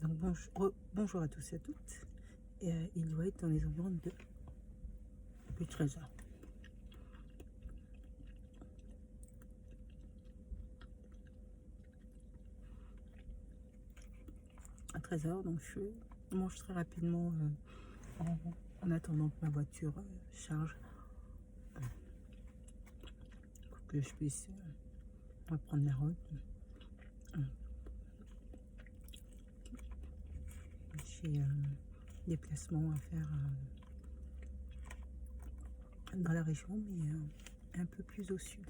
Donc bonjour à tous et à toutes. Et il doit être dans les environs de depuis 13 heures. À 13 heures, donc je mange très rapidement en attendant que ma voiture charge pour que je puisse reprendre la route. J'ai des placements à faire dans la région, mais un peu plus au sud.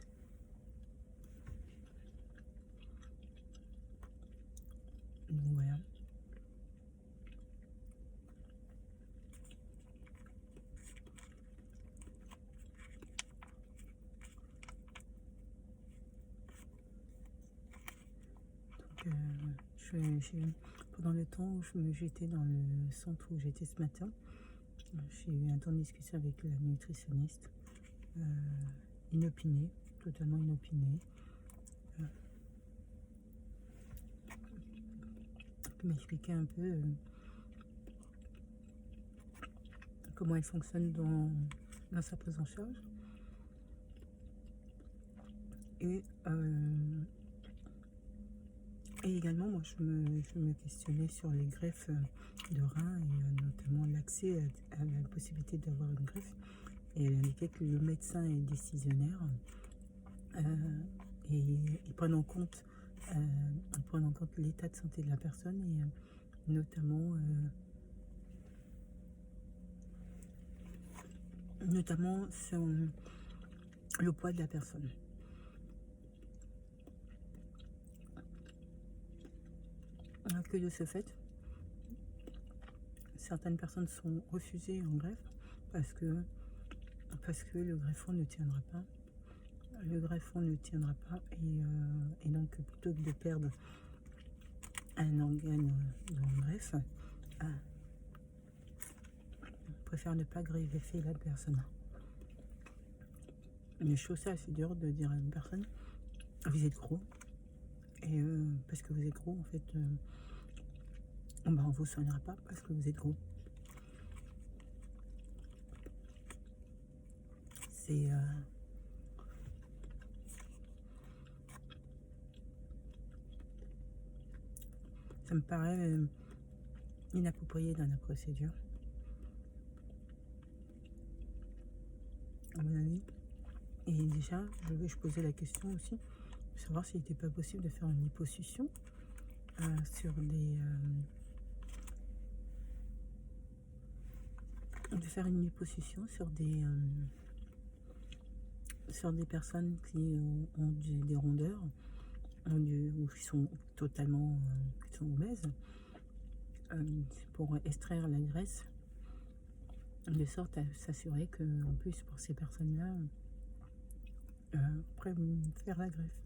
Donc voilà. Donc, pendant le temps où j'étais dans le centre où j'étais ce matin, j'ai eu un temps de discussion avec la nutritionniste, inopinée, totalement inopinée, qui m'expliquait un peu comment elle fonctionne dans sa prise en charge. Et également, moi, je me questionnais sur les greffes de reins et notamment l'accès à la possibilité d'avoir une greffe. Et elle indiquait que le médecin est décisionnaire et ils prennent en compte l'état de santé de la personne et notamment le poids de la personne. Que de ce fait, certaines personnes sont refusées en greffe parce que le greffon ne tiendra pas. Le greffon ne tiendra pas et donc plutôt que de perdre un organe dans le greffe, on préfère ne pas greffer la personne. Mais je trouve ça assez dur de dire à une personne, vous êtes gros, et parce que vous êtes gros, en fait, on ne vous soignera pas parce que vous êtes gros. C'est ça me paraît inapproprié dans la procédure, à mon avis. Et déjà, je posais la question aussi, de savoir s'il n'était pas possible de faire une liposuction sur des personnes qui ont des rondeurs ou qui sont totalement qui sont obèses, pour extraire la graisse, de sorte à s'assurer qu'en plus pour ces personnes-là, après faire la greffe.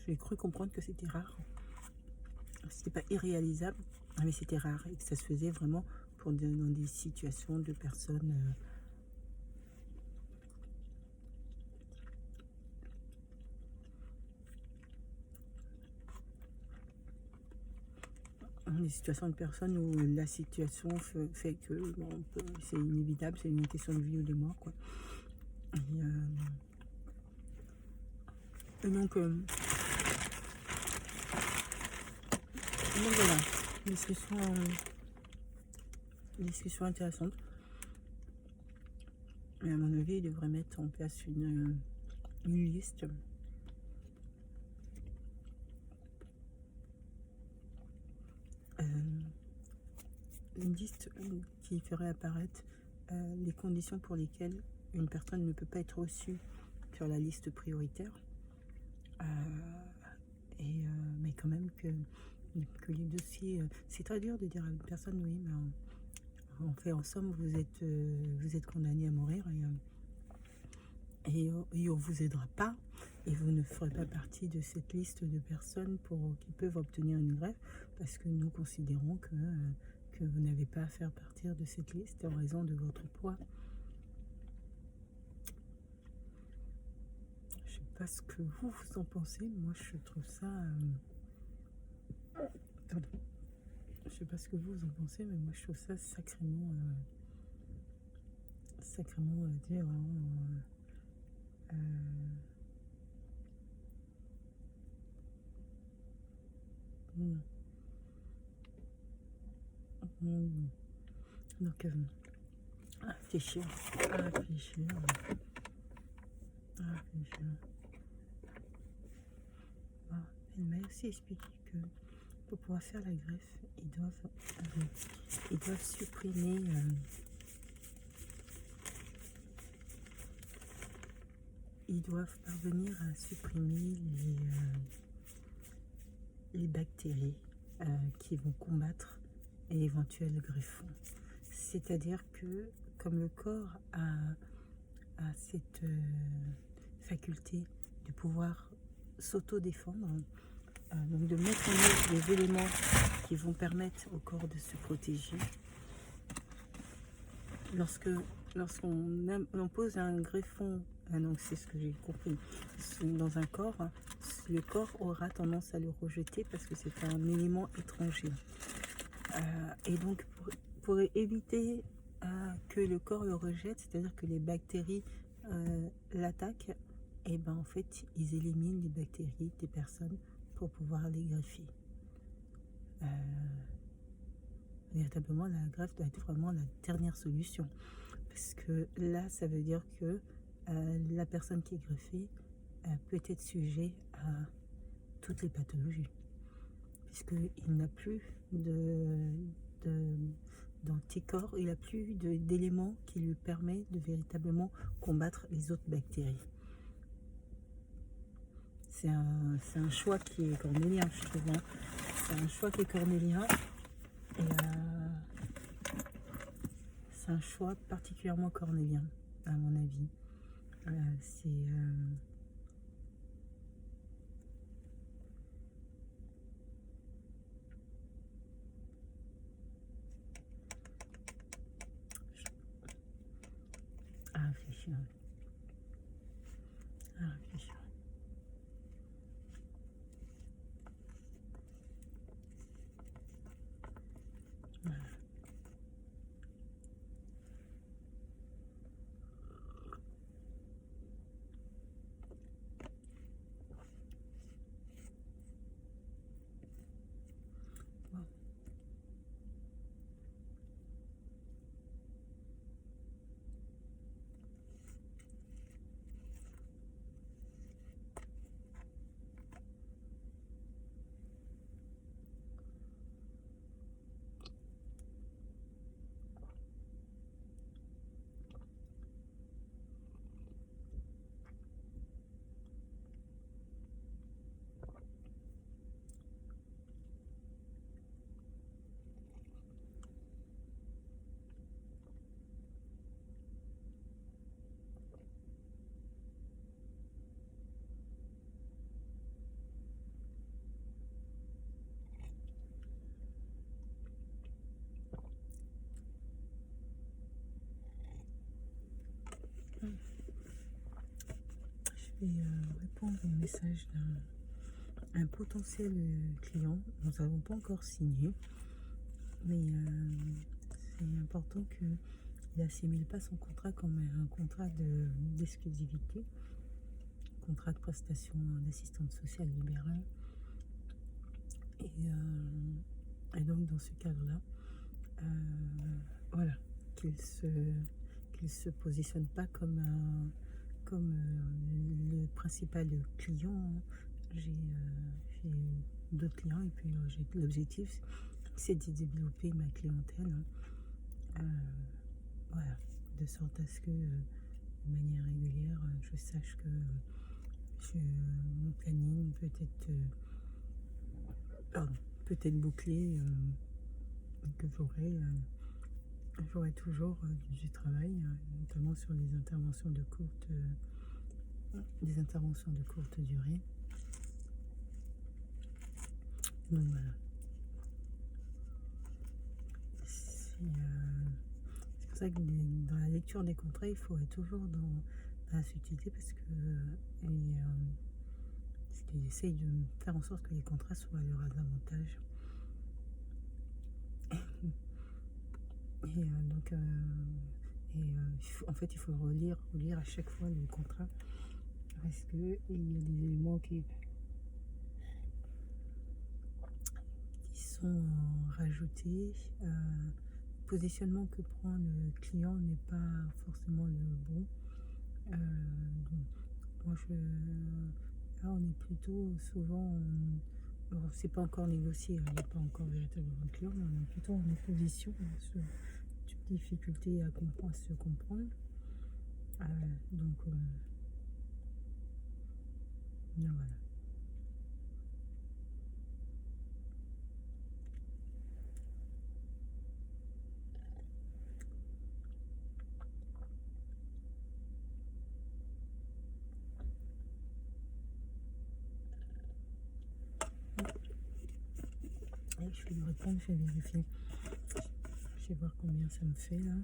J'ai cru comprendre que c'était rare. C'était pas irréalisable, mais c'était rare et que ça se faisait vraiment dans des situations de personnes où la situation fait que bon, c'est inévitable, c'est une question de vie ou de mort, quoi. Et donc voilà, discussion intéressante. Mais à mon avis, il devrait mettre en place une liste qui ferait apparaître les conditions pour lesquelles une personne ne peut pas être reçue sur la liste prioritaire, mais quand même que les dossiers, c'est très dur de dire à une personne, oui, mais on fait ensemble, vous êtes condamné à mourir et on vous aidera pas et vous ne ferez pas partie de cette liste de personnes qui peuvent obtenir une greffe parce que nous considérons que vous n'avez pas à faire partir de cette liste en raison de votre poids. Je sais pas ce que vous en pensez, moi je trouve ça Pardon. Je sais pas ce que vous en pensez, mais moi je trouve ça sacrément, dur, hein, euh, mm, mm. Donc, à réfléchir, à réfléchir, à réfléchir. Bon, elle m'a aussi expliqué que pour pouvoir faire la greffe, ils doivent supprimer, ils doivent parvenir à supprimer les bactéries qui vont combattre l'éventuel greffon. C'est-à-dire que comme le corps a cette faculté de pouvoir s'auto-défendre, donc de mettre en œuvre des éléments qui vont permettre au corps de se protéger. Lorsqu'on pose un greffon, donc c'est ce que j'ai compris, dans un corps, le corps aura tendance à le rejeter parce que c'est un élément étranger. Et donc pour éviter que le corps le rejette, c'est-à-dire que les bactéries l'attaquent, et ben en fait ils éliminent les bactéries des personnes pour pouvoir les greffer. Véritablement la greffe doit être vraiment la dernière solution, parce que là ça veut dire que la personne qui est greffée peut être sujet à toutes les pathologies, puisqu'il n'a plus d'anticorps, il n'a plus d'éléments qui lui permettent de véritablement combattre les autres bactéries. C'est un choix qui est cornélien, je trouve. Hein. C'est un choix qui est cornélien. Et c'est un choix particulièrement cornélien, à mon avis. À réfléchir. À réfléchir. Voilà. Bon. Je vais répondre au message d'un potentiel client. Nous n'avons pas encore signé, mais c'est important qu'il n'assimile pas son contrat comme un contrat d'exclusivité, contrat de prestation d'assistante sociale libérale. Et donc dans ce cadre-là, voilà, qu'il se positionne pas comme le principal client. J'ai d'autres clients, et puis l'objectif c'est de développer ma clientèle, voilà, de sorte à ce que de manière régulière je sache que mon planning peut être bouclé, que j'aurai toujours du travail, notamment sur des interventions de courte durée. Donc voilà. C'est pour ça que dans la lecture des contrats, il faut être toujours dans la subtilité, parce qu'ils essayent de faire en sorte que les contrats soient à leur avantage. Et donc, en fait, il faut relire à chaque fois le contrat parce qu'il y a des éléments qui sont rajoutés. Le positionnement que prend le client n'est pas forcément le bon. Donc, moi, là, on est plutôt souvent. Bon, c'est pas encore négocié, il n'y a pas encore véritablement de client, mais on est plutôt en opposition sur une difficulté à se comprendre. Donc, voilà. Et je vais lui répondre, je vais vérifier. Je vais voir combien ça me fait là.